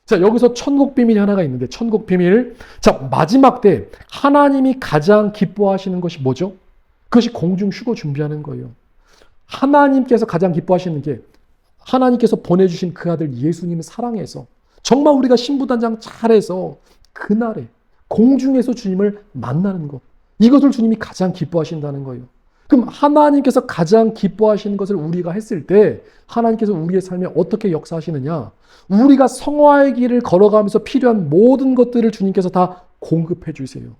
자, 여기서 천국 비밀이 하나가 있는데, 천국 비밀. 자, 마지막 때 하나님이 가장 기뻐하시는 것이 뭐죠? 그것이 공중 휴거 준비하는 거예요. 하나님께서 가장 기뻐하시는 게 하나님께서 보내주신 그 아들 예수님을 사랑해서 정말 우리가 신부단장 잘해서 그날에 공중에서 주님을 만나는 것. 이것을 주님이 가장 기뻐하신다는 거예요. 그럼 하나님께서 가장 기뻐하시는 것을 우리가 했을 때 하나님께서 우리의 삶에 어떻게 역사하시느냐? 우리가 성화의 길을 걸어가면서 필요한 모든 것들을 주님께서 다 공급해 주세요.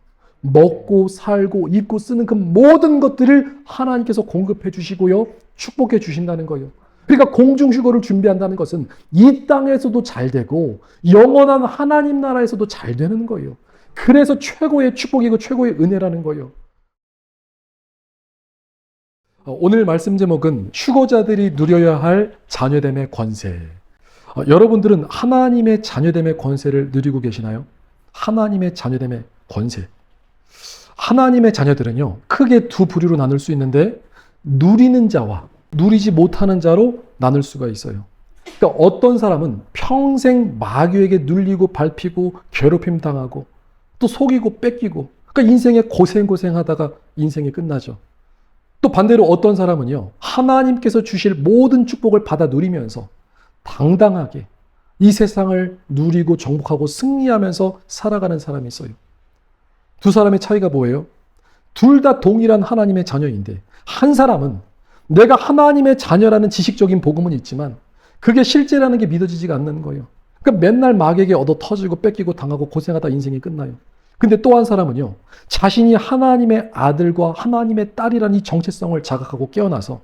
먹고 살고 입고 쓰는 그 모든 것들을 하나님께서 공급해 주시고요. 축복해 주신다는 거예요. 그러니까 공중휴거를 준비한다는 것은 이 땅에서도 잘 되고 영원한 하나님 나라에서도 잘 되는 거예요. 그래서 최고의 축복이고 최고의 은혜라는 거예요. 오늘 말씀 제목은 휴거자들이 누려야 할 자녀됨의 권세. 여러분들은 하나님의 자녀됨의 권세를 누리고 계시나요? 하나님의 자녀됨의 권세. 하나님의 자녀들은요, 크게 두 부류로 나눌 수 있는데 누리는 자와 누리지 못하는 자로 나눌 수가 있어요. 그러니까 어떤 사람은 평생 마귀에게 눌리고 밟히고 괴롭힘 당하고 또 속이고 뺏기고, 그러니까 인생에 고생하다가 인생이 끝나죠. 또 반대로 어떤 사람은요, 하나님께서 주실 모든 축복을 받아 누리면서 당당하게 이 세상을 누리고 정복하고 승리하면서 살아가는 사람이 있어요. 두 사람의 차이가 뭐예요? 둘 다 동일한 하나님의 자녀인데, 한 사람은 내가 하나님의 자녀라는 지식적인 복음은 있지만 그게 실제라는 게 믿어지지가 않는 거예요. 그러니까 맨날 마귀에게 얻어 터지고 뺏기고 당하고 고생하다 인생이 끝나요. 근데 또 한 사람은요, 자신이 하나님의 아들과 하나님의 딸이라는 이 정체성을 자각하고 깨어나서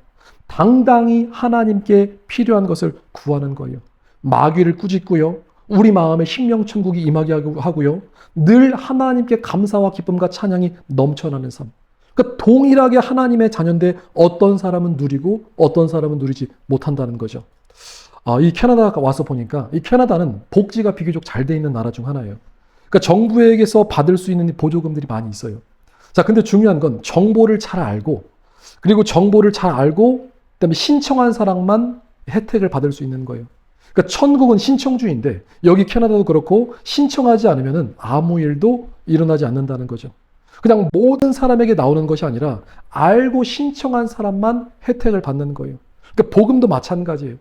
당당히 하나님께 필요한 것을 구하는 거예요. 마귀를 꾸짖고요, 우리 마음에 심령천국이 임하게 하고요, 늘 하나님께 감사와 기쁨과 찬양이 넘쳐나는 삶. 그러니까 동일하게 하나님의 자녀인데 어떤 사람은 누리고 어떤 사람은 누리지 못한다는 거죠. 이 캐나다 와서 보니까 이 캐나다는 복지가 비교적 잘 돼 있는 나라 중 하나예요. 그러니까 정부에게서 받을 수 있는 보조금들이 많이 있어요. 자, 근데 중요한 건 정보를 잘 알고, 그리고 정보를 잘 알고 그다음에 신청한 사람만 혜택을 받을 수 있는 거예요. 그러니까 천국은 신청주의인데 여기 캐나다도 그렇고 신청하지 않으면 아무 일도 일어나지 않는다는 거죠. 그냥 모든 사람에게 나오는 것이 아니라 알고 신청한 사람만 혜택을 받는 거예요. 그러니까 복음도 마찬가지예요.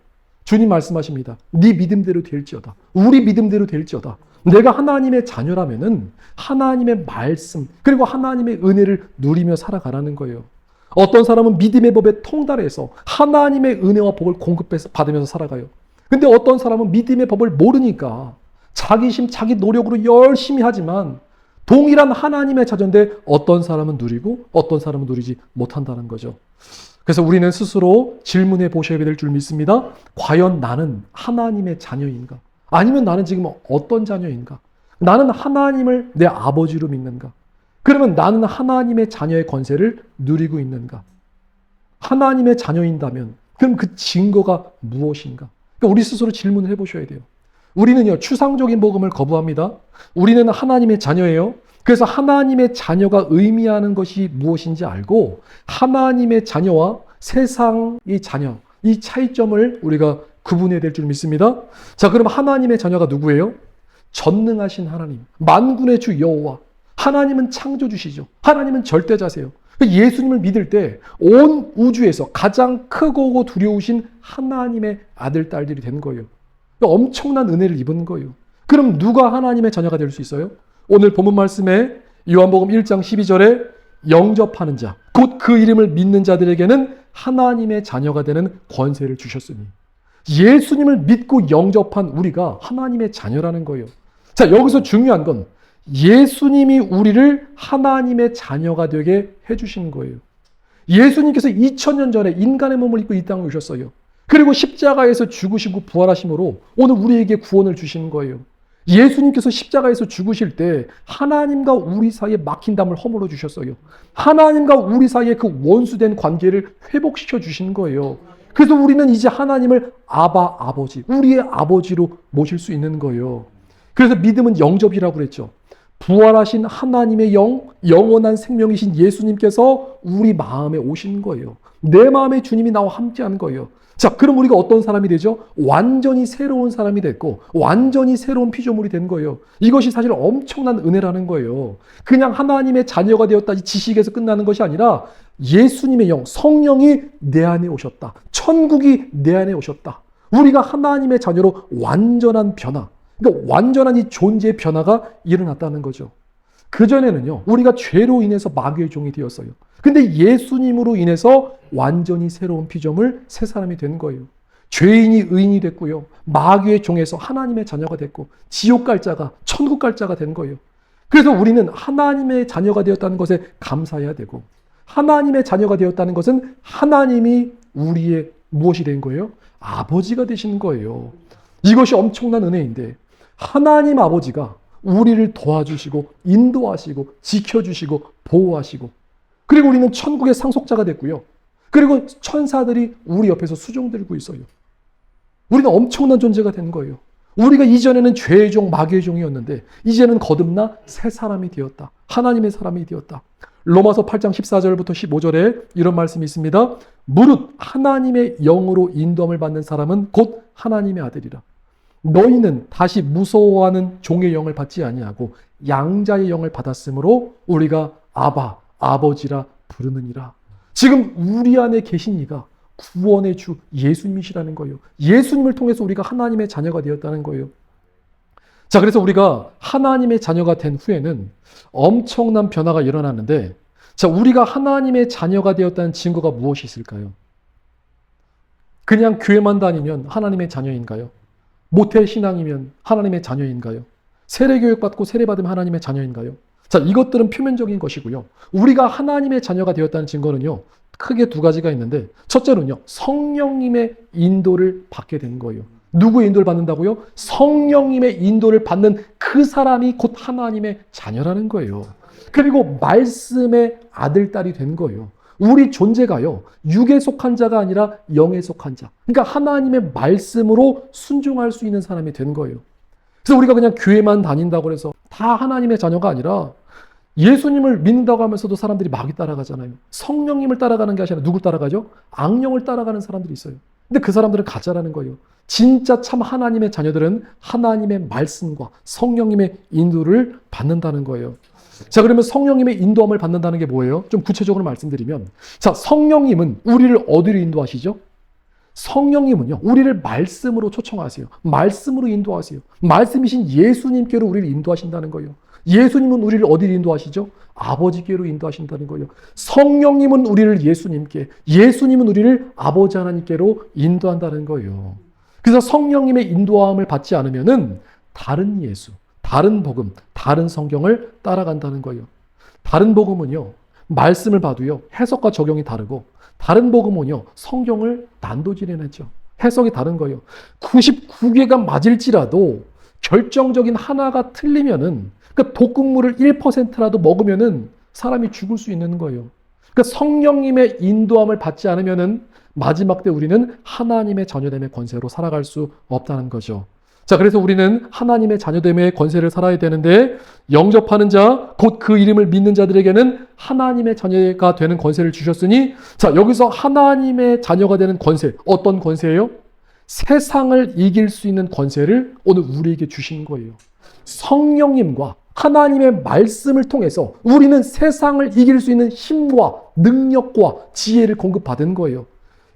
주님 말씀하십니다. 네 믿음대로 될지어다. 우리 믿음대로 될지어다. 내가 하나님의 자녀라면은 하나님의 말씀 그리고 하나님의 은혜를 누리며 살아가라는 거예요. 어떤 사람은 믿음의 법에 통달해서 하나님의 은혜와 복을 공급해서 받으면서 살아가요. 근데 어떤 사람은 믿음의 법을 모르니까 자기 노력으로 열심히 하지만 동일한 하나님의 자녀인데 어떤 사람은 누리고 어떤 사람은 누리지 못한다는 거죠. 그래서 우리는 스스로 질문해 보셔야 될 줄 믿습니다. 과연 나는 하나님의 자녀인가? 아니면 나는 지금 어떤 자녀인가? 나는 하나님을 내 아버지로 믿는가? 그러면 나는 하나님의 자녀의 권세를 누리고 있는가? 하나님의 자녀인다면 그럼 그 증거가 무엇인가? 그러니까 우리 스스로 질문을 해보셔야 돼요. 우리는요, 추상적인 복음을 거부합니다. 우리는 하나님의 자녀예요. 그래서 하나님의 자녀가 의미하는 것이 무엇인지 알고 하나님의 자녀와 세상의 자녀, 이 차이점을 우리가 구분해야 될 줄 믿습니다. 자, 그럼 하나님의 자녀가 누구예요? 전능하신 하나님, 만군의 주 여호와. 하나님은 창조주시죠. 하나님은 절대자세요. 예수님을 믿을 때 온 우주에서 가장 크고 두려우신 하나님의 아들, 딸들이 된 거예요. 엄청난 은혜를 입은 거예요. 그럼 누가 하나님의 자녀가 될 수 있어요? 오늘 본문 말씀에 요한복음 1장 12절에 영접하는 자, 곧 그 이름을 믿는 자들에게는 하나님의 자녀가 되는 권세를 주셨으니, 예수님을 믿고 영접한 우리가 하나님의 자녀라는 거예요. 자, 여기서 중요한 건 예수님이 우리를 하나님의 자녀가 되게 해주신 거예요. 예수님께서 2000년 전에 인간의 몸을 입고 이 땅에 오셨어요. 그리고 십자가에서 죽으시고 부활하심으로 오늘 우리에게 구원을 주시는 거예요. 예수님께서 십자가에서 죽으실 때 하나님과 우리 사이에 막힌 담을 허물어 주셨어요. 하나님과 우리 사이에 그 원수된 관계를 회복시켜 주시는 거예요. 그래서 우리는 이제 하나님을 아바, 아버지, 우리의 아버지로 모실 수 있는 거예요. 그래서 믿음은 영접이라고 그랬죠. 부활하신 하나님의 영원한 생명이신 예수님께서 우리 마음에 오신 거예요. 내 마음에 주님이 나와 함께하는 거예요. 자, 그럼 우리가 어떤 사람이 되죠? 완전히 새로운 사람이 됐고 완전히 새로운 피조물이 된 거예요. 이것이 사실 엄청난 은혜라는 거예요. 그냥 하나님의 자녀가 되었다 이 지식에서 끝나는 것이 아니라 예수님의 성령이 내 안에 오셨다. 천국이 내 안에 오셨다. 우리가 하나님의 자녀로 완전한 변화, 그러니까 완전한 이 존재의 변화가 일어났다는 거죠. 그전에는요, 우리가 죄로 인해서 마귀의 종이 되었어요. 근데 예수님으로 인해서 완전히 새로운 피조물, 새 사람이 된 거예요. 죄인이 의인이 됐고요. 마귀의 종에서 하나님의 자녀가 됐고, 지옥 갈 자가 천국 갈 자가 된 거예요. 그래서 우리는 하나님의 자녀가 되었다는 것에 감사해야 되고, 하나님의 자녀가 되었다는 것은 하나님이 우리의 무엇이 된 거예요? 아버지가 되신 거예요. 이것이 엄청난 은혜인데, 하나님 아버지가 우리를 도와주시고 인도하시고 지켜주시고 보호하시고, 그리고 우리는 천국의 상속자가 됐고요. 그리고 천사들이 우리 옆에서 수종 들고 있어요. 우리는 엄청난 존재가 된 거예요. 우리가 이전에는 죄의 종, 마귀의 종이었는데 이제는 거듭나 새 사람이 되었다. 하나님의 사람이 되었다. 로마서 8장 14절부터 15절에 이런 말씀이 있습니다. 무릇 하나님의 영으로 인도함을 받는 사람은 곧 하나님의 아들이라. 너희는 다시 무서워하는 종의 영을 받지 아니하고 양자의 영을 받았으므로 우리가 아바, 아버지라 부르느니라. 지금 우리 안에 계신 이가 구원의 주 예수님이시라는 거예요. 예수님을 통해서 우리가 하나님의 자녀가 되었다는 거예요. 자, 그래서 우리가 하나님의 자녀가 된 후에는 엄청난 변화가 일어나는데, 자, 우리가 하나님의 자녀가 되었다는 증거가 무엇이 있을까요? 그냥 교회만 다니면 하나님의 자녀인가요? 모태신앙이면 하나님의 자녀인가요? 세례교육 받고 세례받으면 하나님의 자녀인가요? 자, 이것들은 표면적인 것이고요. 우리가 하나님의 자녀가 되었다는 증거는요, 크게 두 가지가 있는데, 첫째는요, 성령님의 인도를 받게 되는 거예요. 누구의 인도를 받는다고요? 성령님의 인도를 받는 그 사람이 곧 하나님의 자녀라는 거예요. 그리고 말씀의 아들, 딸이 된 거예요. 우리 존재가요, 육에 속한 자가 아니라 영에 속한 자. 그러니까 하나님의 말씀으로 순종할 수 있는 사람이 된 거예요. 그래서 우리가 그냥 교회만 다닌다고 해서 다 하나님의 자녀가 아니라 예수님을 믿는다고 하면서도 사람들이 마귀 따라가잖아요. 성령님을 따라가는 게 아니라 누굴 따라가죠? 악령을 따라가는 사람들이 있어요. 근데 그 사람들은 가짜라는 거예요. 진짜 참 하나님의 자녀들은 하나님의 말씀과 성령님의 인도를 받는다는 거예요. 자, 그러면 성령님의 인도함을 받는다는 게 뭐예요? 좀 구체적으로 말씀드리면, 자, 성령님은 우리를 어디로 인도하시죠? 성령님은요, 우리를 말씀으로 초청하세요. 말씀으로 인도하세요. 말씀이신 예수님께로 우리를 인도하신다는 거예요. 예수님은 우리를 어디로 인도하시죠? 아버지께로 인도하신다는 거예요. 성령님은 우리를 예수님께, 예수님은 우리를 아버지 하나님께로 인도한다는 거예요. 그래서 성령님의 인도함을 받지 않으면은 다른 예수, 다른 복음, 다른 성경을 따라간다는 거예요. 다른 복음은요, 말씀을 봐도요, 해석과 적용이 다르고, 다른 복음은요, 성경을 난도질해내죠. 해석이 다른 거예요. 99개가 맞을지라도 결정적인 하나가 틀리면은, 그러니까 독극물을 1%라도 먹으면은 사람이 죽을 수 있는 거예요. 그러니까 성령님의 인도함을 받지 않으면은 마지막 때 우리는 하나님의 자녀됨의 권세로 살아갈 수 없다는 거죠. 자, 그래서 우리는 하나님의 자녀됨의 권세를 살아야 되는데, 영접하는 자, 곧 그 이름을 믿는 자들에게는 하나님의 자녀가 되는 권세를 주셨으니, 자, 여기서 하나님의 자녀가 되는 권세, 어떤 권세예요? 세상을 이길 수 있는 권세를 오늘 우리에게 주신 거예요. 성령님과 하나님의 말씀을 통해서 우리는 세상을 이길 수 있는 힘과 능력과 지혜를 공급받은 거예요.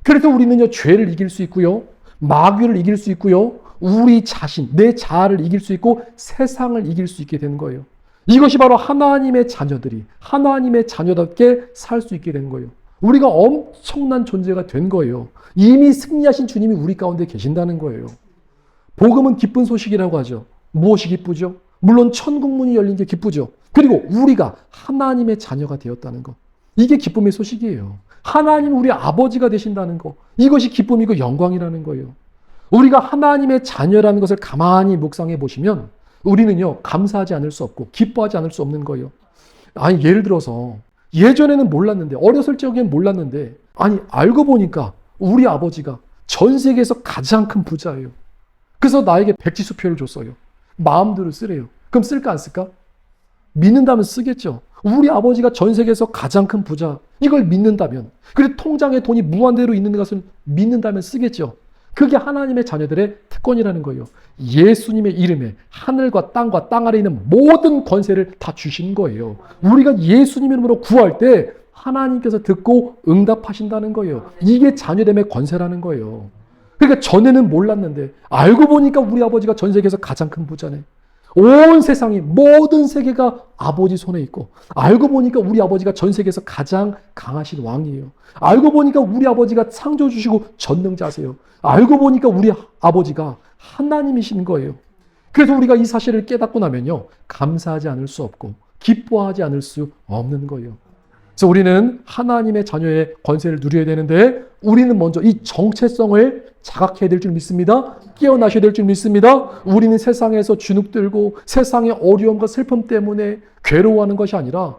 그래서 우리는요, 죄를 이길 수 있고요, 마귀를 이길 수 있고요, 우리 자신, 내 자아를 이길 수 있고 세상을 이길 수 있게 되는 거예요. 이것이 바로 하나님의 자녀들이 하나님의 자녀답게 살 수 있게 되는 거예요. 우리가 엄청난 존재가 된 거예요. 이미 승리하신 주님이 우리 가운데 계신다는 거예요. 복음은 기쁜 소식이라고 하죠. 무엇이 기쁘죠? 물론 천국 문이 열린 게 기쁘죠. 그리고 우리가 하나님의 자녀가 되었다는 것, 이게 기쁨의 소식이에요. 하나님 우리 아버지가 되신다는 것, 이것이 기쁨이고 영광이라는 거예요. 우리가 하나님의 자녀라는 것을 가만히 묵상해 보시면 우리는요, 감사하지 않을 수 없고 기뻐하지 않을 수 없는 거예요. 아니, 예를 들어서 예전에는 몰랐는데, 어렸을 적엔 몰랐는데, 아니, 알고 보니까 우리 아버지가 전 세계에서 가장 큰 부자예요. 그래서 나에게 백지수표를 줬어요. 마음대로 쓰래요. 그럼 쓸까 안 쓸까? 믿는다면 쓰겠죠. 우리 아버지가 전 세계에서 가장 큰 부자, 이걸 믿는다면, 그리고 통장에 돈이 무한대로 있는 것을 믿는다면 쓰겠죠. 그게 하나님의 자녀들의 특권이라는 거예요. 예수님의 이름에 하늘과 땅과 땅 아래 있는 모든 권세를 다 주신 거예요. 우리가 예수님 이름으로 구할 때 하나님께서 듣고 응답하신다는 거예요. 이게 자녀됨의 권세라는 거예요. 그러니까 전에는 몰랐는데 알고 보니까 우리 아버지가 전 세계에서 가장 큰 부자네. 온 세상이, 모든 세계가 아버지 손에 있고, 알고 보니까 우리 아버지가 전 세계에서 가장 강하신 왕이에요. 알고 보니까 우리 아버지가 창조 주시고 전능자세요. 알고 보니까 우리 아버지가 하나님이신 거예요. 그래서 우리가 이 사실을 깨닫고 나면요, 감사하지 않을 수 없고 기뻐하지 않을 수 없는 거예요. 그래서 우리는 하나님의 자녀의 권세를 누려야 되는데, 우리는 먼저 이 정체성을 자각해야 될 줄 믿습니다. 깨어나셔야 될 줄 믿습니다. 우리는 세상에서 주눅들고 세상의 어려움과 슬픔 때문에 괴로워하는 것이 아니라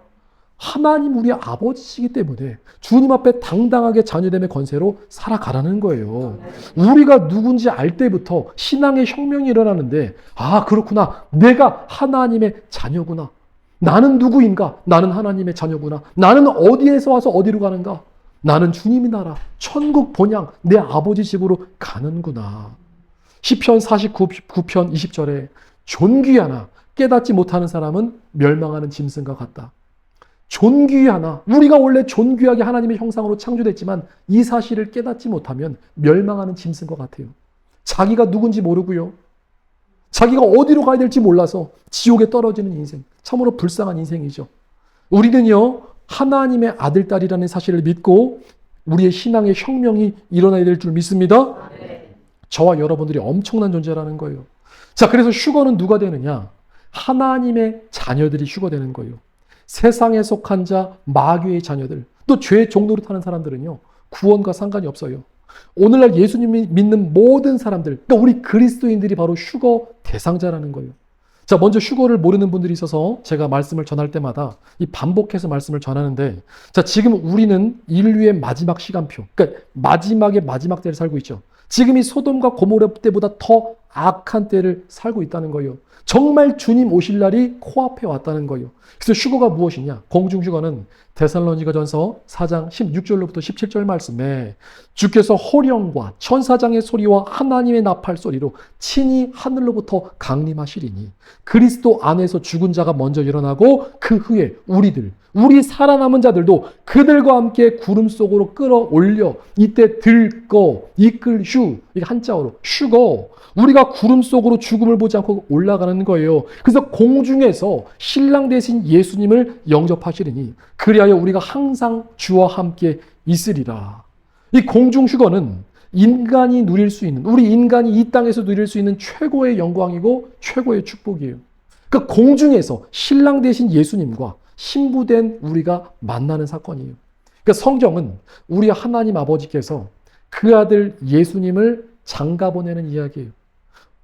하나님 우리 아버지시기 때문에 주님 앞에 당당하게 자녀됨의 권세로 살아가라는 거예요. 우리가 누군지 알 때부터 신앙의 혁명이 일어나는데, 아, 그렇구나. 내가 하나님의 자녀구나. 나는 누구인가? 나는 하나님의 자녀구나. 나는 어디에서 와서 어디로 가는가? 나는 주님의 나라, 천국 본향, 내 아버지 집으로 가는구나. 시편 49편 20절에 존귀하나 깨닫지 못하는 사람은 멸망하는 짐승과 같다. 존귀하나, 우리가 원래 존귀하게 하나님의 형상으로 창조됐지만 이 사실을 깨닫지 못하면 멸망하는 짐승과 같아요. 자기가 누군지 모르고요, 자기가 어디로 가야 될지 몰라서 지옥에 떨어지는 인생, 참으로 불쌍한 인생이죠. 우리는요, 하나님의 아들, 딸이라는 사실을 믿고 우리의 신앙의 혁명이 일어나야 될 줄 믿습니다. 저와 여러분들이 엄청난 존재라는 거예요. 자, 그래서 휴거는 누가 되느냐? 하나님의 자녀들이 휴거 되는 거예요. 세상에 속한 자, 마귀의 자녀들, 또 죄의 종로를 타는 사람들은요, 구원과 상관이 없어요. 오늘날 예수님이 믿는 모든 사람들, 그러니까 우리 그리스도인들이 바로 휴거 대상자라는 거예요. 자, 먼저 휴거를 모르는 분들이 있어서 제가 말씀을 전할 때마다 이 반복해서 말씀을 전하는데, 자, 지금 우리는 인류의 마지막 시간표, 그러니까 마지막의 마지막 때를 살고 있죠. 지금 이 소돔과 고모라 때보다 더 악한 때를 살고 있다는 거예요. 정말 주님 오실 날이 코앞에 왔다는 거예요. 그래서 휴거가 무엇이냐? 공중 휴거는 데살로니가전서 4장 16절로부터 17절 말씀에 주께서 호령과 천사장의 소리와 하나님의 나팔 소리로 친히 하늘로부터 강림하시리니 그리스도 안에서 죽은 자가 먼저 일어나고 그 후에 우리 살아남은 자들도 그들과 함께 구름 속으로 끌어올려 이때 들거 이끌 이게 한자어로 휴거, 우리가 구름 속으로 죽음을 보지 않고 올라가는 거예요. 그래서 공중에서 신랑 되신 예수님을 영접하시리니 그리하여 우리가 항상 주와 함께 있으리라. 이 공중 휴거는 인간이 누릴 수 있는, 우리 인간이 이 땅에서 누릴 수 있는 최고의 영광이고 최고의 축복이에요. 그러니까 공중에서 신랑 되신 예수님과 신부된 우리가 만나는 사건이에요. 그러니까 성경은 우리 하나님 아버지께서 그 아들 예수님을 장가 보내는 이야기예요.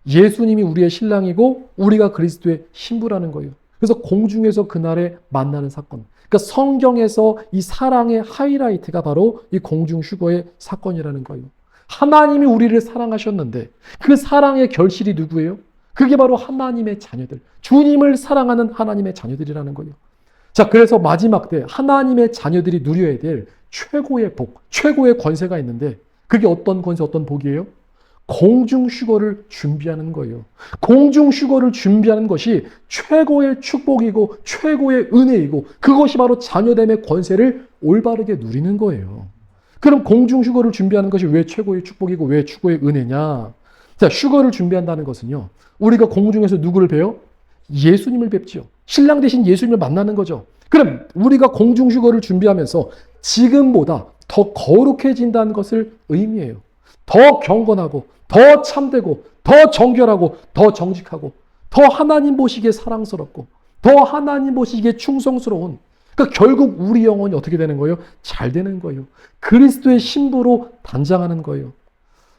예수님이 우리의 신랑이고 우리가 그리스도의 신부라는 거예요. 그래서 공중에서 그날에 만나는 사건. 그러니까 성경에서 이 사랑의 하이라이트가 바로 이 공중 휴거의 사건이라는 거예요. 하나님이 우리를 사랑하셨는데 그 사랑의 결실이 누구예요? 그게 바로 하나님의 자녀들, 주님을 사랑하는 하나님의 자녀들이라는 거예요. 자, 그래서 마지막 때 하나님의 자녀들이 누려야 될 최고의 복, 최고의 권세가 있는데 그게 어떤 권세, 어떤 복이에요? 공중 휴거를 준비하는 거예요. 공중 휴거를 준비하는 것이 최고의 축복이고 최고의 은혜이고 그것이 바로 자녀됨의 권세를 올바르게 누리는 거예요. 그럼 공중 휴거를 준비하는 것이 왜 최고의 축복이고 왜 최고의 은혜냐? 자, 휴거를 준비한다는 것은요, 우리가 공중에서 누구를 뵈요? 예수님을 뵙지요. 신랑 대신 예수님을 만나는 거죠. 그럼 우리가 공중 휴거를 준비하면서 지금보다 더 거룩해진다는 것을 의미해요. 더 경건하고 더 참되고 더 정결하고 더 정직하고 더 하나님 보시기에 사랑스럽고 더 하나님 보시기에 충성스러운, 그러니까 결국 우리 영혼이 어떻게 되는 거예요? 잘 되는 거예요. 그리스도의 신부로 단장하는 거예요.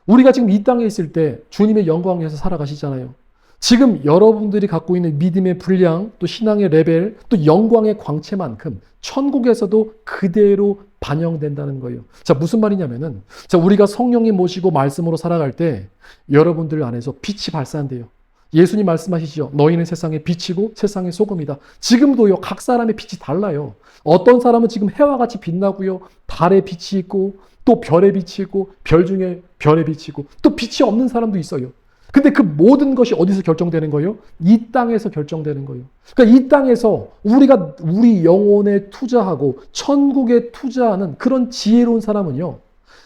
우리가 지금 이 땅에 있을 때 주님의 영광에서 살아가시잖아요. 지금 여러분들이 갖고 있는 믿음의 분량, 또 신앙의 레벨, 또 영광의 광채만큼 천국에서도 그대로 반영된다는 거예요. 자, 무슨 말이냐면은, 자, 우리가 성령님 모시고 말씀으로 살아갈 때 여러분들 안에서 빛이 발산돼요. 예수님 말씀하시죠. 너희는 세상의 빛이고 세상의 소금이다. 지금도요, 각 사람의 빛이 달라요. 어떤 사람은 지금 해와 같이 빛나고요. 달의 빛이 있고 또 별의 빛이 있고 별 중에 별의 빛이 있고 또 빛이 없는 사람도 있어요. 근데 그 모든 것이 어디서 결정되는 거예요? 이 땅에서 결정되는 거예요. 그러니까 이 땅에서 우리가 우리 영혼에 투자하고 천국에 투자하는 그런 지혜로운 사람은요.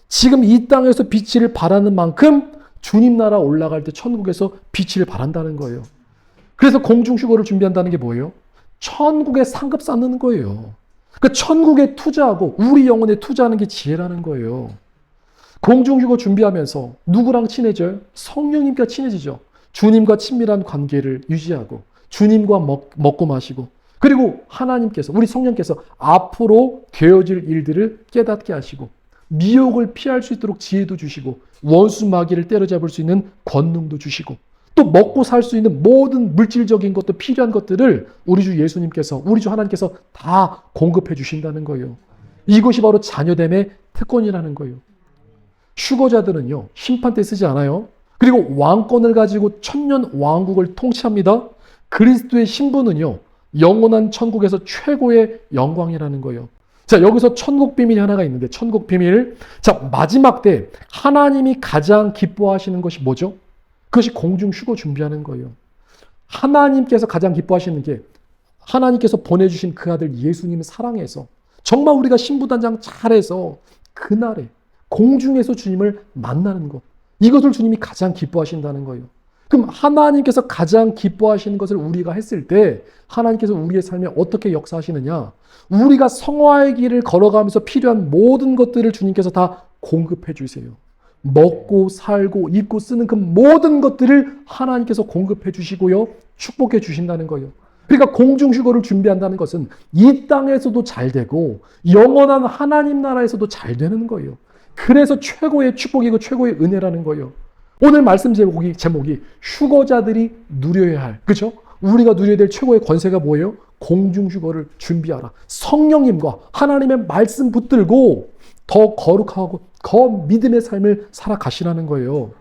지금 이 땅에서 빛을 발하는 만큼 주님 나라 올라갈 때 천국에서 빛을 발한다는 거예요. 그래서 공중휴거를 준비한다는 게 뭐예요? 천국에 상급 쌓는 거예요. 그러니까 천국에 투자하고 우리 영혼에 투자하는 게 지혜라는 거예요. 공중휴거 준비하면서 누구랑 친해져요? 성령님과 친해지죠. 주님과 친밀한 관계를 유지하고 주님과 먹고 마시고 그리고 하나님께서 우리 성령께서 앞으로 되어질 일들을 깨닫게 하시고 미혹을 피할 수 있도록 지혜도 주시고 원수 마귀를 때려잡을 수 있는 권능도 주시고 또 먹고 살 수 있는 모든 물질적인 것도 필요한 것들을 우리 주 예수님께서 우리 주 하나님께서 다 공급해 주신다는 거예요. 이것이 바로 자녀됨의 특권이라는 거예요. 휴거자들은요, 심판 때 쓰지 않아요. 그리고 왕권을 가지고 천년 왕국을 통치합니다. 그리스도의 신부는요, 영원한 천국에서 최고의 영광이라는 거예요. 자, 여기서 천국 비밀이 하나가 있는데, 천국 비밀. 자, 마지막 때 하나님이 가장 기뻐하시는 것이 뭐죠? 그것이 공중 휴거 준비하는 거예요. 하나님께서 가장 기뻐하시는 게 하나님께서 보내주신 그 아들 예수님을 사랑해서 정말 우리가 신부단장 잘해서 그날에 공중에서 주님을 만나는 것. 이것을 주님이 가장 기뻐하신다는 거예요. 그럼 하나님께서 가장 기뻐하시는 것을 우리가 했을 때 하나님께서 우리의 삶에 어떻게 역사하시느냐? 우리가 성화의 길을 걸어가면서 필요한 모든 것들을 주님께서 다 공급해 주세요. 먹고 살고 입고 쓰는 그 모든 것들을 하나님께서 공급해 주시고요. 축복해 주신다는 거예요. 그러니까 공중휴거를 준비한다는 것은 이 땅에서도 잘 되고 영원한 하나님 나라에서도 잘 되는 거예요. 그래서 최고의 축복이고 최고의 은혜라는 거예요. 오늘 말씀 제목이 휴거자들이 누려야 할, 그렇죠? 우리가 누려야 될 최고의 권세가 뭐예요? 공중휴거를 준비하라. 성령님과 하나님의 말씀 붙들고 더 거룩하고 더 믿음의 삶을 살아가시라는 거예요.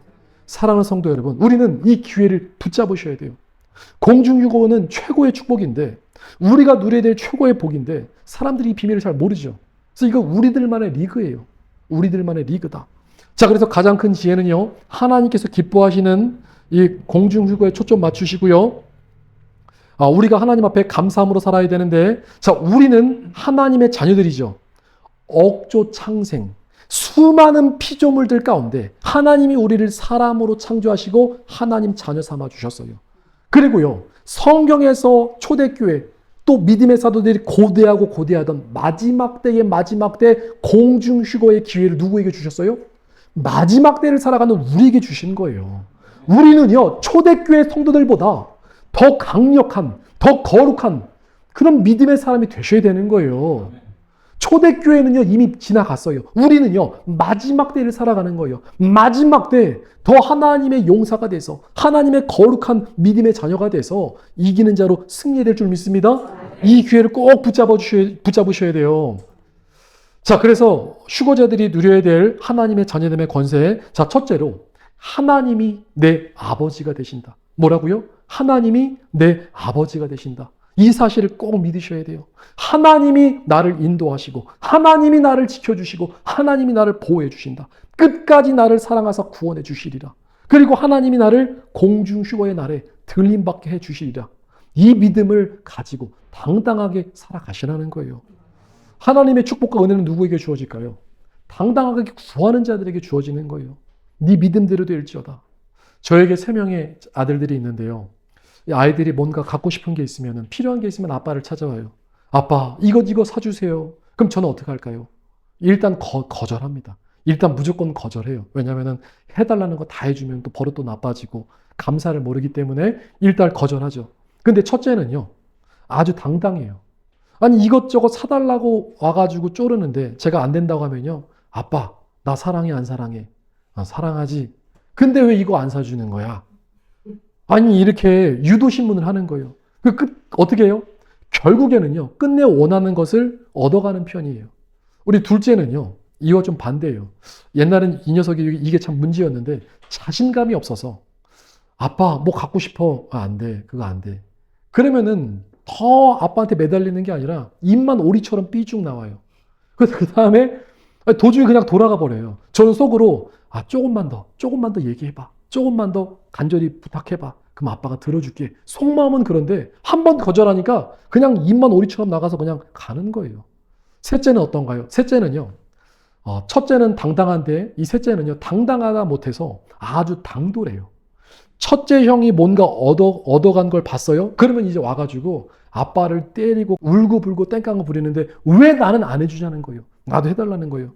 사랑하는 성도 여러분, 우리는 이 기회를 붙잡으셔야 돼요. 공중휴거는 최고의 축복인데 우리가 누려야 될 최고의 복인데 사람들이 이 비밀을 잘 모르죠. 그래서 이거 우리들만의 리그예요. 우리들만의 리그다. 자, 그래서 가장 큰 지혜는요, 하나님께서 기뻐하시는 이 공중휴거에 초점 맞추시고요. 우리가 하나님 앞에 감사함으로 살아야 되는데, 자, 우리는 하나님의 자녀들이죠. 억조 창생, 수많은 피조물들 가운데 하나님이 우리를 사람으로 창조하시고 하나님 자녀 삼아 주셨어요. 그리고요, 성경에서 초대교회 또 믿음의 사도들이 고대하던 마지막 때의 마지막 때 공중휴거의 기회를 누구에게 주셨어요? 마지막 때를 살아가는 우리에게 주신 거예요. 우리는요, 초대교회 성도들보다 더 강력한, 더 거룩한 그런 믿음의 사람이 되셔야 되는 거예요. 초대교회는요, 이미 지나갔어요. 우리는요, 마지막 때를 살아가는 거예요. 마지막 때 더 하나님의 용사가 돼서 하나님의 거룩한 믿음의 자녀가 돼서 이기는 자로 승리될 줄 믿습니다. 이 기회를 꼭 붙잡으셔야 돼요. 자, 그래서 휴거자들이 누려야 될 하나님의 자녀됨의 권세. 자, 첫째로 하나님이 내 아버지가 되신다. 뭐라고요? 하나님이 내 아버지가 되신다. 이 사실을 꼭 믿으셔야 돼요. 하나님이 나를 인도하시고 하나님이 나를 지켜주시고 하나님이 나를 보호해 주신다. 끝까지 나를 사랑하사 구원해 주시리라. 그리고 하나님이 나를 공중휴거의 날에 들림받게 해 주시리라. 이 믿음을 가지고 당당하게 살아가시라는 거예요. 하나님의 축복과 은혜는 누구에게 주어질까요? 당당하게 구하는 자들에게 주어지는 거예요. 네 믿음대로 될지어다. 저에게 3명의 아들들이 있는데요. 이 아이들이 뭔가 갖고 싶은 게 있으면, 필요한 게 있으면 아빠를 찾아와요. 아빠, 이거 사주세요. 그럼 저는 어떻게 할까요? 일단 거절합니다. 일단 무조건 거절해요. 왜냐하면 해달라는 거 다 해주면 또 버릇도 나빠지고 감사를 모르기 때문에 일단 거절하죠. 근데 첫째는요, 아주 당당해요. 아니, 이것저것 사달라고 와가지고 쪼르는데 제가 안 된다고 하면요, 아빠, 나 사랑해, 안 사랑해? 사랑하지. 근데 왜 이거 안 사주는 거야? 아니, 이렇게 유도신문을 하는 거예요. 어떻게 해요? 결국에는요, 끝내 원하는 것을 얻어가는 편이에요. 우리 둘째는요, 이와 좀 반대예요. 옛날엔 이 녀석이 이게 참 문제였는데 자신감이 없어서 아빠 뭐 갖고 싶어. 안 돼. 그거 안 돼. 그러면은 더 아빠한테 매달리는 게 아니라 입만 오리처럼 삐쭉 나와요. 그래서 그 다음에 도중에 그냥 돌아가 버려요. 저는 속으로 조금만 더 얘기해봐. 조금만 더 간절히 부탁해봐. 그럼 아빠가 들어줄게. 속마음은 그런데 한 번 거절하니까 그냥 입만 오리처럼 나가서 그냥 가는 거예요. 셋째는 어떤가요? 셋째는요. 첫째는 당당한데 이 셋째는요. 당당하다 못해서 아주 당돌해요. 첫째 형이 뭔가 얻어간 걸 봤어요? 그러면 이제 와가지고 아빠를 때리고 울고불고 땡깡을 부리는데 왜 나는 안 해주자는 거예요? 나도 해달라는 거예요.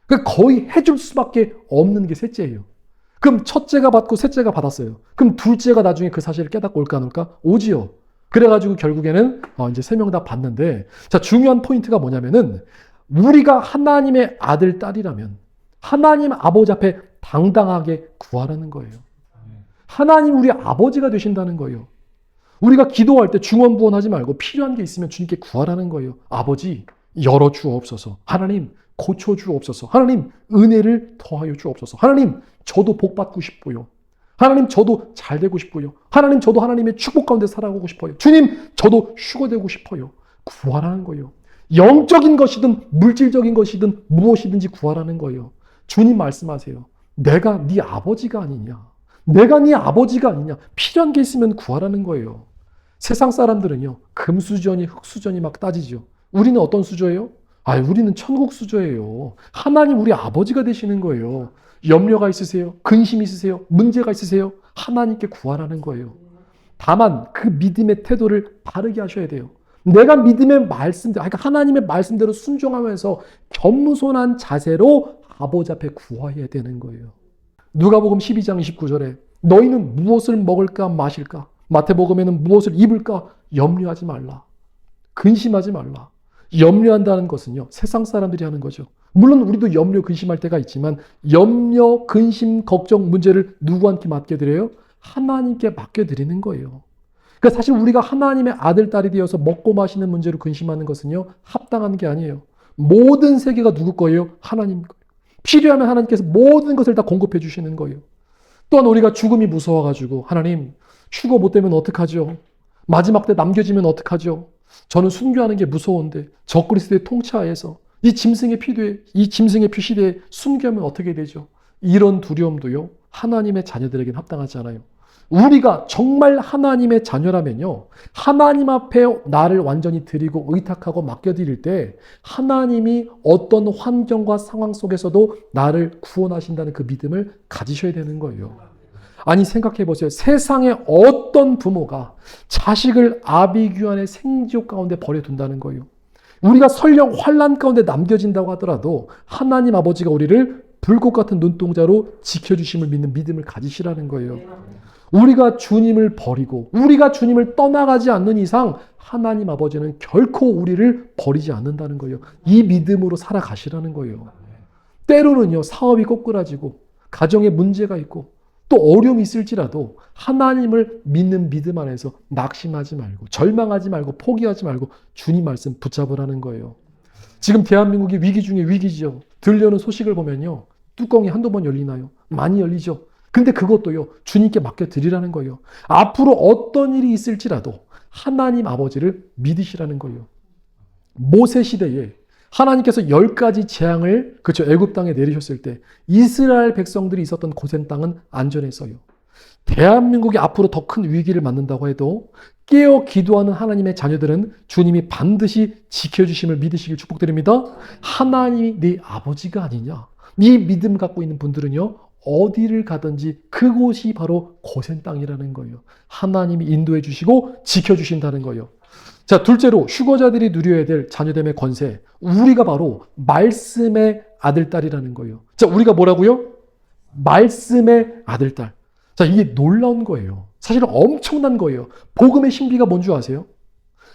그러니까 거의 해줄 수밖에 없는 게 셋째예요. 그럼 첫째가 받고 셋째가 받았어요. 그럼 둘째가 나중에 그 사실을 깨닫고 올까 안 올까? 오지요. 그래가지고 결국에는 이제 세 명 다 받는데, 자, 중요한 포인트가 뭐냐면은 우리가 하나님의 아들, 딸이라면 하나님 아버지 앞에 당당하게 구하라는 거예요. 하나님 우리 아버지가 되신다는 거예요. 우리가 기도할 때 중언부언하지 말고 필요한 게 있으면 주님께 구하라는 거예요. 아버지 열어주옵소서. 하나님 고쳐주옵소서. 하나님 은혜를 더하여 주옵소서. 하나님 저도 복받고 싶고요. 하나님 저도 잘 되고 싶고요. 하나님 저도 하나님의 축복 가운데 살아가고 싶어요. 주님 저도 휴거되고 싶어요. 구하라는 거예요. 영적인 것이든 물질적인 것이든 무엇이든지 구하라는 거예요. 주님 말씀하세요. 내가 네 아버지가 아니냐. 내가 네 아버지가 아니냐. 필요한 게 있으면 구하라는 거예요. 세상 사람들은요. 금수저니 흙수저니 막 따지죠. 우리는 어떤 수저예요? 우리는 천국 수저예요. 하나님 우리 아버지가 되시는 거예요. 염려가 있으세요? 근심 있으세요? 문제가 있으세요? 하나님께 구하라는 거예요. 다만 그 믿음의 태도를 바르게 하셔야 돼요. 내가 믿음의 말씀대로, 그러니까 하나님의 말씀대로 순종하면서 겸손한 자세로 아버지 앞에 구해야 되는 거예요. 누가복음 12장 29절에 너희는 무엇을 먹을까 마실까? 마태복음에는 무엇을 입을까? 염려하지 말라. 근심하지 말라. 염려한다는 것은요. 세상 사람들이 하는 거죠. 물론 우리도 염려, 근심할 때가 있지만 염려, 근심, 걱정, 문제를 누구한테 맡겨드려요? 하나님께 맡겨드리는 거예요. 그러니까 사실 우리가 하나님의 아들, 딸이 되어서 먹고 마시는 문제로 근심하는 것은요. 합당한 게 아니에요. 모든 세계가 누구 거예요? 하나님 거예요. 필요하면 하나님께서 모든 것을 다 공급해 주시는 거예요. 또한 우리가 죽음이 무서워가지고 하나님 휴거 못 되면 어떡하죠? 마지막 때 남겨지면 어떡하죠? 저는 순교하는 게 무서운데 적그리스도의 통치하에서 이 짐승의 피 시대에 순교하면 어떻게 되죠? 이런 두려움도요. 하나님의 자녀들에게는 합당하지 않아요. 우리가 정말 하나님의 자녀라면요. 하나님 앞에 나를 완전히 드리고 의탁하고 맡겨드릴 때 하나님이 어떤 환경과 상황 속에서도 나를 구원하신다는 그 믿음을 가지셔야 되는 거예요. 아니 생각해 보세요. 세상에 어떤 부모가 자식을 아비규환의 생지옥 가운데 버려둔다는 거예요. 우리가 설령 환난 가운데 남겨진다고 하더라도 하나님 아버지가 우리를 불꽃 같은 눈동자로 지켜주심을 믿는 믿음을 가지시라는 거예요. 우리가 주님을 버리고 우리가 주님을 떠나가지 않는 이상 하나님 아버지는 결코 우리를 버리지 않는다는 거예요. 이 믿음으로 살아가시라는 거예요. 때로는요. 사업이 꼬꾸라지고 가정에 문제가 있고 또 어려움이 있을지라도 하나님을 믿는 믿음 안에서 낙심하지 말고 절망하지 말고 포기하지 말고 주님 말씀 붙잡으라는 거예요. 지금 대한민국이 위기 중에 위기죠. 들려오는 소식을 보면요. 뚜껑이 한두 번 열리나요? 많이 열리죠. 근데 그것도요. 주님께 맡겨드리라는 거예요. 앞으로 어떤 일이 있을지라도 하나님 아버지를 믿으시라는 거예요. 모세 시대에 하나님께서 10가지 재앙을 애굽 땅에 내리셨을 때 이스라엘 백성들이 있었던 고센 땅은 안전했어요. 대한민국이 앞으로 더 큰 위기를 맞는다고 해도 깨어 기도하는 하나님의 자녀들은 주님이 반드시 지켜주심을 믿으시길 축복드립니다. 하나님이 네 아버지가 아니냐. 이 믿음 갖고 있는 분들은요. 어디를 가든지 그곳이 바로 고센 땅이라는 거예요. 하나님이 인도해 주시고 지켜주신다는 거예요. 자, 둘째로 휴거자들이 누려야 될 자녀됨의 권세. 우리가 바로 말씀의 아들, 딸이라는 거예요. 자, 우리가 뭐라고요? 말씀의 아들, 딸. 자, 이게 놀라운 거예요. 사실은 엄청난 거예요. 복음의 신비가 뭔지 아세요?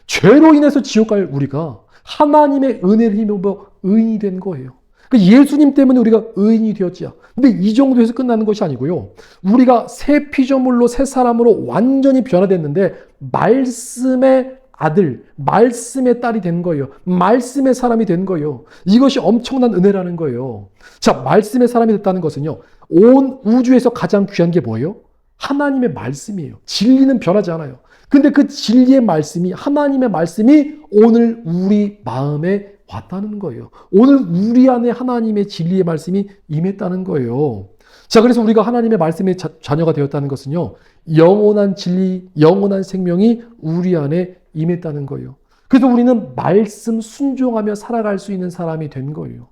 죄로 인해서 지옥 갈 우리가 하나님의 은혜를 힘입어 의인이 된 거예요. 예수님 때문에 우리가 의인이 되었지요. 근데 이 정도에서 끝나는 것이 아니고요. 우리가 새 피조물로 새 사람으로 완전히 변화됐는데 말씀의 아들, 말씀의 딸이 된 거예요. 말씀의 사람이 된 거예요. 이것이 엄청난 은혜라는 거예요. 자, 말씀의 사람이 됐다는 것은요. 온 우주에서 가장 귀한 게 뭐예요? 하나님의 말씀이에요. 진리는 변하지 않아요. 근데 그 진리의 말씀이, 하나님의 말씀이 오늘 우리 마음에 왔다는 거예요. 오늘 우리 안에 하나님의 진리의 말씀이 임했다는 거예요. 자, 그래서 우리가 하나님의 말씀의 자녀가 되었다는 것은요, 영원한 진리, 영원한 생명이 우리 안에 임했다는 거예요. 그래서 우리는 말씀 순종하며 살아갈 수 있는 사람이 된 거예요.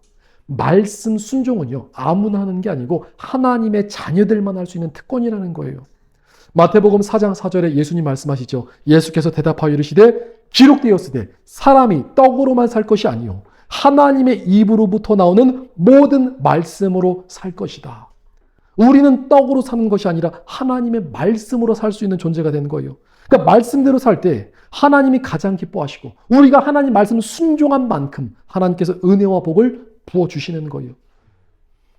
말씀 순종은요, 아무나 하는 게 아니고 하나님의 자녀들만 할 수 있는 특권이라는 거예요. 마태복음 4장 4절에 예수님 말씀하시죠. 예수께서 대답하여 이르시되 기록되었으되 사람이 떡으로만 살 것이 아니요 하나님의 입으로부터 나오는 모든 말씀으로 살 것이다. 우리는 떡으로 사는 것이 아니라 하나님의 말씀으로 살 수 있는 존재가 되는 거예요. 그러니까 말씀대로 살 때 하나님이 가장 기뻐하시고 우리가 하나님 말씀 순종한 만큼 하나님께서 은혜와 복을 부어주시는 거예요.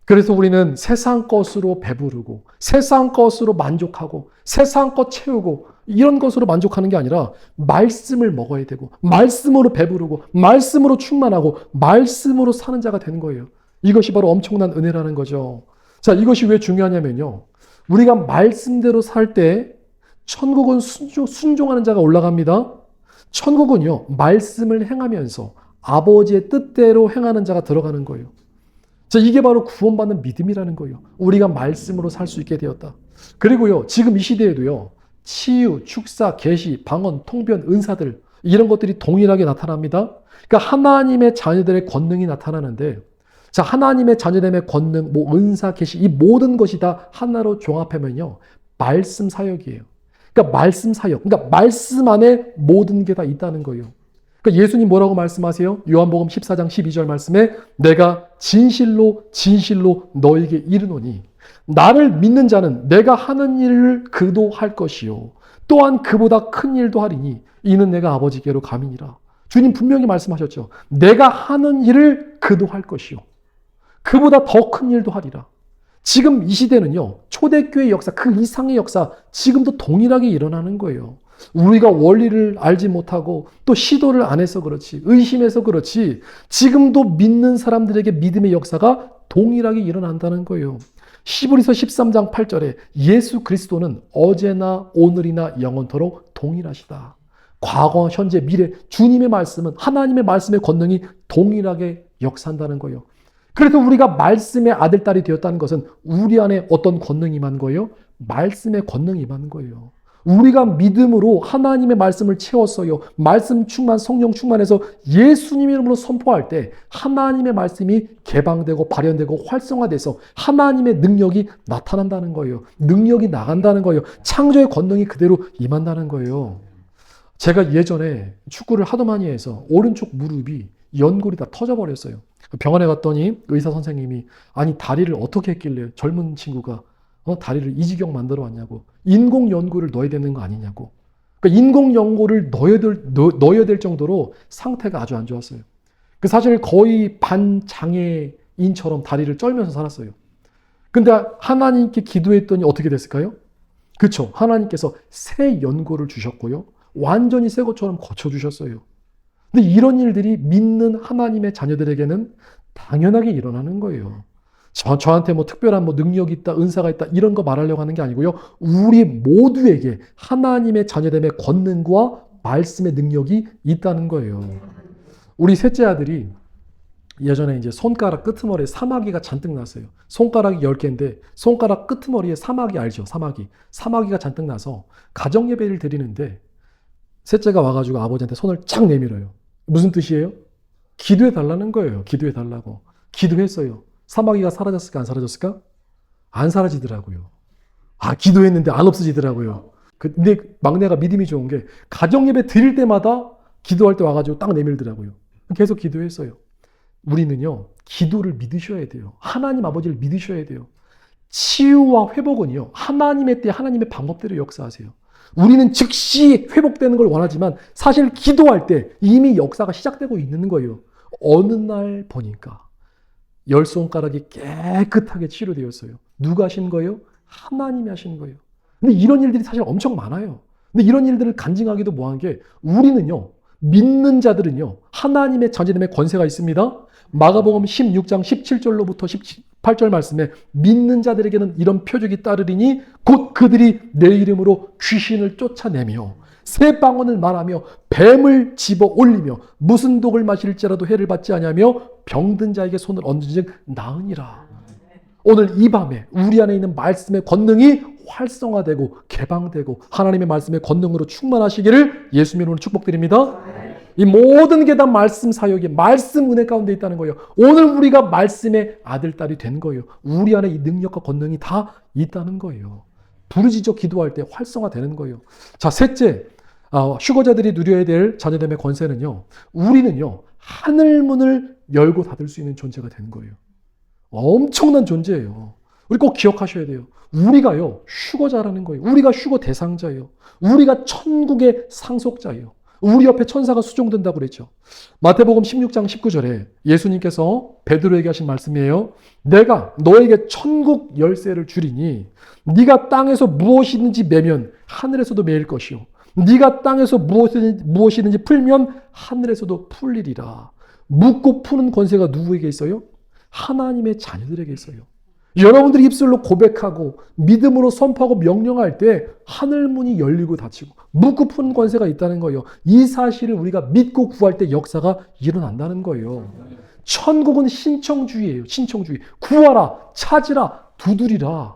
그래서 우리는 세상 것으로 배부르고 세상 것으로 만족하고 세상 것 채우고 이런 것으로 만족하는 게 아니라 말씀을 먹어야 되고 말씀으로 배부르고 말씀으로 충만하고 말씀으로 사는 자가 되는 거예요. 이것이 바로 엄청난 은혜라는 거죠. 자, 이것이 왜 중요하냐면요. 우리가 말씀대로 살 때 천국은 순종하는 자가 올라갑니다. 천국은요, 말씀을 행하면서 아버지의 뜻대로 행하는 자가 들어가는 거예요. 자, 이게 바로 구원받는 믿음이라는 거예요. 우리가 말씀으로 살 수 있게 되었다. 그리고요, 지금 이 시대에도요, 치유, 축사, 계시, 방언, 통변, 은사들 이런 것들이 동일하게 나타납니다. 그러니까 하나님의 자녀들의 권능이 나타나는데, 자, 하나님의 자녀됨의 권능, 은사, 계시 이 모든 것이 다 하나로 종합하면요, 말씀 사역이에요. 그러니까 말씀 사역, 그러니까 말씀 안에 모든 게 다 있다는 거예요. 그러니까 예수님 뭐라고 말씀하세요? 요한복음 14장 12절 말씀에 내가 진실로 진실로 너에게 이르노니 나를 믿는 자는 내가 하는 일을 그도 할 것이요 또한 그보다 큰 일도 하리니 이는 내가 아버지께로 감이니라. 주님 분명히 말씀하셨죠. 내가 하는 일을 그도 할 것이요 그보다 더 큰 일도 하리라. 지금 이 시대는요, 초대교회 역사, 그 이상의 역사 지금도 동일하게 일어나는 거예요. 우리가 원리를 알지 못하고 또 시도를 안 해서 그렇지, 의심해서 그렇지, 지금도 믿는 사람들에게 믿음의 역사가 동일하게 일어난다는 거예요. 히브리서 13장 8절에 예수 그리스도는 어제나 오늘이나 영원토록 동일하시다. 과거, 현재, 미래, 주님의 말씀은, 하나님의 말씀의 권능이 동일하게 역사한다는 거예요. 그래서 우리가 말씀의 아들, 딸이 되었다는 것은 우리 안에 어떤 권능이 임한 거예요? 말씀의 권능이 임한 거예요. 우리가 믿음으로 하나님의 말씀을 채웠어요. 말씀 충만, 성령 충만해서 예수님 이름으로 선포할 때 하나님의 말씀이 개방되고 발현되고 활성화돼서 하나님의 능력이 나타난다는 거예요. 능력이 나간다는 거예요. 창조의 권능이 그대로 임한다는 거예요. 제가 예전에 축구를 하도 많이 해서 오른쪽 무릎이 연골이 다 터져버렸어요. 병원에 갔더니 의사 선생님이 아니 다리를 어떻게 했길래 젊은 친구가 다리를 이 지경 만들어 왔냐고. 인공 연골을 넣어야 되는 거 아니냐고. 그러니까 인공 연골을 넣어야 될 정도로 상태가 아주 안 좋았어요. 그 사실 거의 반장애인처럼 다리를 쩔면서 살았어요. 근데 하나님께 기도했더니 어떻게 됐을까요? 그렇죠. 하나님께서 새 연골을 주셨고요. 완전히 새 것처럼 고쳐주셨어요. 근데 이런 일들이 믿는 하나님의 자녀들에게는 당연하게 일어나는 거예요. 저한테 특별한 능력이 있다, 은사가 있다, 이런 거 말하려고 하는 게 아니고요. 우리 모두에게 하나님의 자녀됨의 권능과 말씀의 능력이 있다는 거예요. 우리 셋째 아들이 예전에 이제 손가락 끄트머리에 사마귀가 잔뜩 났어요. 손가락이 10개인데 손가락 끄트머리에 사마귀 알죠? 사마귀가 잔뜩 나서 가정예배를 드리는데 셋째가 와가지고 아버지한테 손을 쫙 내밀어요. 무슨 뜻이에요? 기도해 달라는 거예요. 기도해 달라고. 기도했어요. 사마귀가 사라졌을까 안 사라졌을까? 안 사라지더라고요. 기도했는데 안 없어지더라고요. 근데 막내가 믿음이 좋은 게 가정예배 드릴 때마다 기도할 때 와가지고 딱 내밀더라고요. 계속 기도했어요. 우리는요, 기도를 믿으셔야 돼요. 하나님 아버지를 믿으셔야 돼요. 치유와 회복은요, 하나님의 때 하나님의 방법대로 역사하세요. 우리는 즉시 회복되는 걸 원하지만 사실 기도할 때 이미 역사가 시작되고 있는 거예요. 어느 날 보니까 10손가락이 깨끗하게 치료되었어요. 누가 하신 거예요? 하나님이 하신 거예요. 근데 이런 일들이 사실 엄청 많아요. 근데 이런 일들을 간증하기도 뭐한 게 우리는요, 믿는 자들은요, 하나님의 자녀됨의 권세가 있습니다. 마가복음 16장 17절로부터 8절 말씀에 믿는 자들에게는 이런 표적이 따르리니 곧 그들이 내 이름으로 귀신을 쫓아내며 새 방언을 말하며 뱀을 집어 올리며 무슨 독을 마실지라도 해를 받지 아니하며 병든 자에게 손을 얹은즉 나으니라. 오늘 이 밤에 우리 안에 있는 말씀의 권능이 활성화되고 개방되고 하나님의 말씀의 권능으로 충만하시기를 예수님 이름으로 축복드립니다. 이 모든 게 다 말씀 사역이 말씀 은혜 가운데 있다는 거예요. 오늘 우리가 말씀의 아들, 딸이 된 거예요. 우리 안에 이 능력과 권능이 다 있다는 거예요. 부르짖어 기도할 때 활성화되는 거예요. 자, 셋째, 휴거자들이 누려야 될 자녀됨의 권세는요, 우리는요 하늘문을 열고 닫을 수 있는 존재가 되는 거예요. 엄청난 존재예요. 우리 꼭 기억하셔야 돼요. 우리가요 휴거자라는 거예요. 우리가 휴거 대상자예요. 우리가 천국의 상속자예요. 우리 옆에 천사가 수종된다고 그랬죠. 마태복음 16장 19절에 예수님께서 베드로에게 하신 말씀이에요. 내가 너에게 천국 열쇠를 주리니 네가 땅에서 무엇이든지 매면 하늘에서도 매일 것이요 네가 땅에서 무엇이든지 풀면 하늘에서도 풀리리라. 묻고 푸는 권세가 누구에게 있어요? 하나님의 자녀들에게 있어요. 여러분들이 입술로 고백하고 믿음으로 선포하고 명령할 때 하늘문이 열리고 닫히고 묻고 푸는 권세가 있다는 거예요. 이 사실을 우리가 믿고 구할 때 역사가 일어난다는 거예요. 천국은 신청주의예요. 신청주의. 구하라, 찾으라, 두드리라.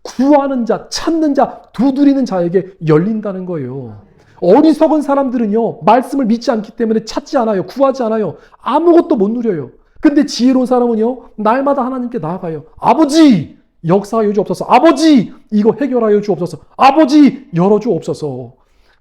구하는 자, 찾는 자, 두드리는 자에게 열린다는 거예요. 어리석은 사람들은요 말씀을 믿지 않기 때문에 찾지 않아요. 구하지 않아요. 아무것도 못 누려요. 근데 지혜로운 사람은요 날마다 하나님께 나아가요. 아버지 역사하여 주옵소서. 아버지 이거 해결하여 주옵소서. 아버지 열어주옵소서.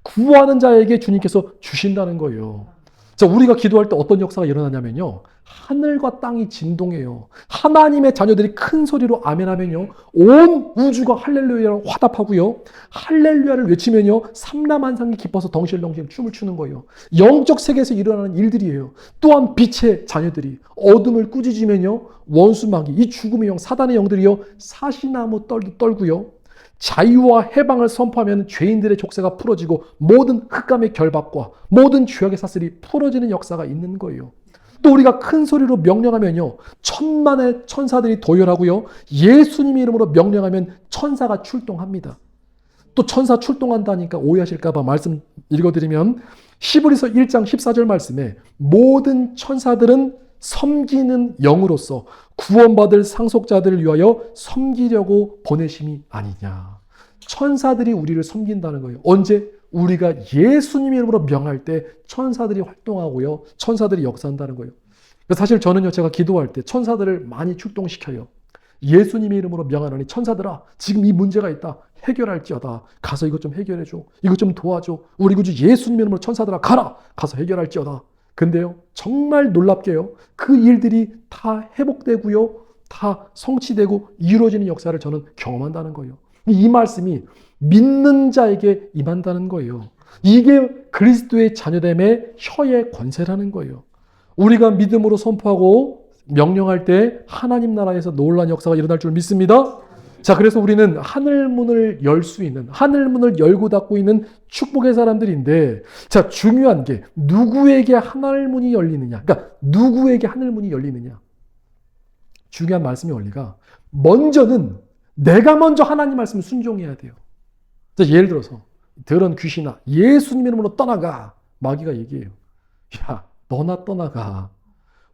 구하는 자에게 주님께서 주신다는 거예요. 자, 우리가 기도할 때 어떤 역사가 일어나냐면요 하늘과 땅이 진동해요. 하나님의 자녀들이 큰 소리로 아멘하면요 온 우주가 할렐루야로 화답하고요 할렐루야를 외치면요 삼라만상이 기뻐서 덩실덩실 춤을 추는 거예요. 영적 세계에서 일어나는 일들이에요. 또한 빛의 자녀들이 어둠을 꾸짖으면요 원수마귀 이 죽음의 영 사단의 영들이요 사시나무 떨고요 자유와 해방을 선포하면 죄인들의 족쇄가 풀어지고 모든 흑감의 결박과 모든 죄악의 사슬이 풀어지는 역사가 있는 거예요. 또 우리가 큰 소리로 명령하면요 천만의 천사들이 도열하고요 예수님의 이름으로 명령하면 천사가 출동합니다. 또 천사 출동한다니까 오해하실까 봐 말씀 읽어드리면 히브리서 1장 14절 말씀에 모든 천사들은 섬기는 영으로서 구원받을 상속자들을 위하여 섬기려고 보내심이 아니냐. 천사들이 우리를 섬긴다는 거예요. 언제? 우리가 예수님 이름으로 명할 때 천사들이 활동하고요 천사들이 역사한다는 거예요. 사실 저는요 제가 기도할 때 천사들을 많이 출동시켜요. 예수님의 이름으로 명하노니 천사들아 지금 이 문제가 있다 해결할지어다. 가서 이것 좀 해결해줘. 이것 좀 도와줘. 우리 구주 예수님 이름으로 천사들아 가라. 가서 해결할지어다. 근데요 정말 놀랍게요 그 일들이 다 회복되고요 다 성취되고 이루어지는 역사를 저는 경험한다는 거예요. 이 말씀이 믿는 자에게 임한다는 거예요. 이게 그리스도의 자녀됨의 혀의 권세라는 거예요. 우리가 믿음으로 선포하고 명령할 때 하나님 나라에서 놀라운 역사가 일어날 줄 믿습니다. 자, 그래서 우리는 하늘문을 열 수 있는, 하늘문을 열고 닫고 있는 축복의 사람들인데, 자, 중요한 게 누구에게 하늘문이 열리느냐. 그러니까 누구에게 하늘문이 열리느냐. 중요한 말씀의 원리가 먼저는 내가 먼저 하나님 말씀을 순종해야 돼요. 자, 예를 들어서 더러운 귀신아 예수님 이름으로 떠나가. 마귀가 얘기해요. 야, 너나 떠나가.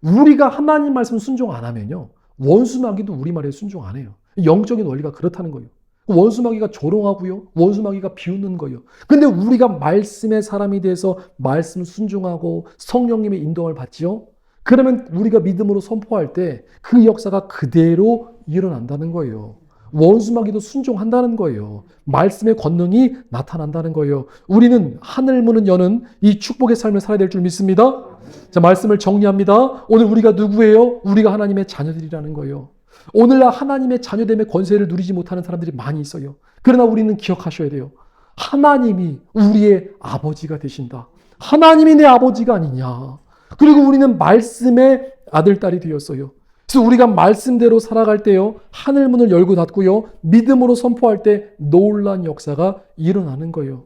우리가 하나님 말씀 순종 안 하면요 원수 마귀도 우리 말에 순종 안 해요. 영적인 원리가 그렇다는 거예요. 원수 마귀가 조롱하고요 원수 마귀가 비웃는 거예요. 근데 우리가 말씀의 사람이 돼서 말씀을 순종하고 성령님의 인도를 받지요. 그러면 우리가 믿음으로 선포할 때 그 역사가 그대로 일어난다는 거예요. 원수마귀도 순종한다는 거예요. 말씀의 권능이 나타난다는 거예요. 우리는 하늘문을 여는 이 축복의 삶을 살아야 될 줄 믿습니다. 자, 말씀을 정리합니다. 오늘 우리가 누구예요? 우리가 하나님의 자녀들이라는 거예요. 오늘날 하나님의 자녀됨의 권세를 누리지 못하는 사람들이 많이 있어요. 그러나 우리는 기억하셔야 돼요. 하나님이 우리의 아버지가 되신다. 하나님이 내 아버지가 아니냐. 그리고 우리는 말씀의 아들, 딸이 되었어요. 그래서 우리가 말씀대로 살아갈 때요 하늘문을 열고 닫고요 믿음으로 선포할 때 놀라운 역사가 일어나는 거예요.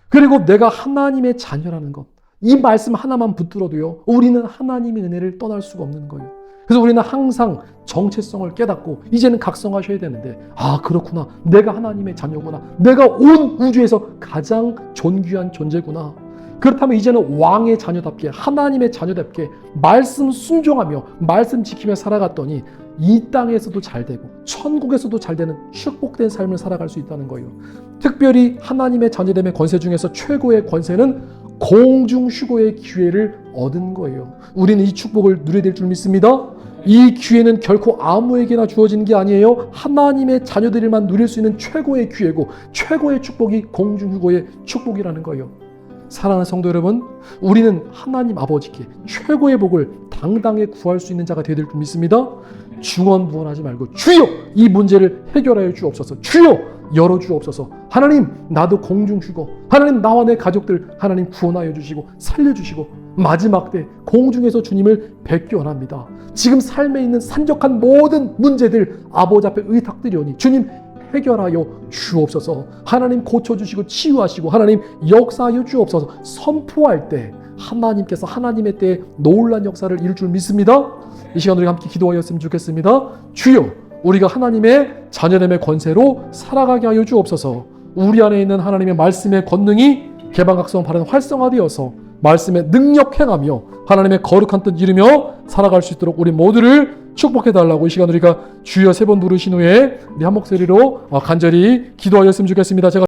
그리고 내가 하나님의 자녀라는 것, 이 말씀 하나만 붙들어도요 우리는 하나님의 은혜를 떠날 수가 없는 거예요. 그래서 우리는 항상 정체성을 깨닫고 이제는 각성하셔야 되는데, 아, 그렇구나. 내가 하나님의 자녀구나. 내가 온 우주에서 가장 존귀한 존재구나. 그렇다면 이제는 왕의 자녀답게, 하나님의 자녀답게 말씀 순종하며 말씀 지키며 살아갔더니 이 땅에서도 잘 되고 천국에서도 잘 되는 축복된 삶을 살아갈 수 있다는 거예요. 특별히 하나님의 자녀됨의 권세 중에서 최고의 권세는 공중휴거의 기회를 얻은 거예요. 우리는 이 축복을 누려야 될 줄 믿습니다. 이 기회는 결코 아무에게나 주어지는 게 아니에요. 하나님의 자녀들만 누릴 수 있는 최고의 기회고 최고의 축복이 공중휴거의 축복이라는 거예요. 사랑하는 성도 여러분, 우리는 하나님 아버지께 최고의 복을 당당히 구할 수 있는 자가 되어야 될 줄 믿습니다. 중언부언하지 말고 주여 이 문제를 해결하여 주옵소서, 주여 열어주옵소서, 하나님 나도 공중휴거, 하나님 나와 내 가족들 하나님 구원하여 주시고 살려주시고 마지막 때 공중에서 주님을 뵙기 원합니다. 지금 삶에 있는 산적한 모든 문제들 아버지 앞에 의탁드리오니 주님 해결하여 주옵소서, 하나님 고쳐주시고 치유하시고 하나님 역사하여 주옵소서 선포할 때 하나님께서 하나님의 때에 놀라운 역사를 이룰 줄 믿습니다. 이 시간 우리가 함께 기도하였으면 좋겠습니다. 주여 우리가 하나님의 자녀됨의 권세로 살아가게 하여 주옵소서. 우리 안에 있는 하나님의 말씀의 권능이 개방각성 바른 활성화되어서 말씀의 능력 행하며 하나님의 거룩한 뜻 이루며 살아갈 수 있도록 우리 모두를 축복해달라고 이 시간 우리가 주여 3번 부르신 후에 우리 한 목소리로 간절히 기도하였으면 좋겠습니다. 제가